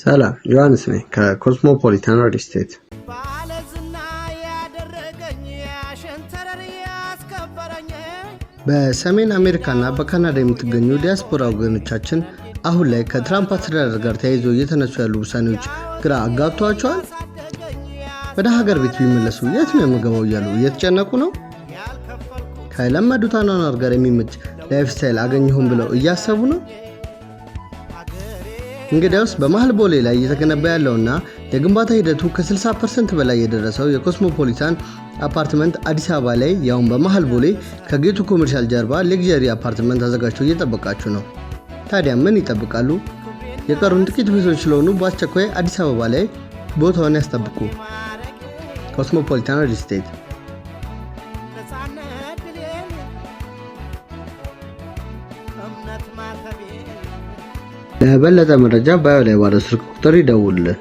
ሰላም ዮሐንስ ነኝ ከኮስሞፖሊታን ሪል ስቴት። በሰሜን አሜሪካና በካናዳ የምትገኙ ዲያስፖራ ወገኖቻችን አሁን ላይ ከትራምፕ አስተዳደር ጋር ተያይዞ እየተነሱ ያሉ ውሳኔዎች ግራ አጋብቷቸዋል። ወደ ሀገር ቤት ቢመለሱ የት ነው የምገባው እያሉ እየተጨነቁ ነው። ከለመዱት አኗኗር ጋር የሚመች ላይፍ ስታይል አገኘሁም ብለው እያሰቡ ነው። እንግዲያውስ በመሃል ቦሌ ላይ እየተገነባ ያለውና የግንባታ ሂደቱ ከ60% በላይ የደረሰው የኮስሞፖሊታን አፓርትመንት አዲስ አበባ ላይ ያውም በመሃል ቦሌ ከጌቱ ኮመርሻል ጀርባ ሌክዠሪ አፓርትመንት አዘጋጅቶ እየጠበቃችሁ ነው። ታዲያ ምን ይጠብቃሉ? የቀሩን ጥቂት ቤቶች ስለሆኑ በአስቸኳይ አዲስ አበባ ላይ ቦታውን ያስጠብቁ። ኮስሞፖሊታን ሪል ስቴት። ለበለጠ መረጃ ባዮ ላይ ባለው ስልክ ቁጥር ይደውሉልን።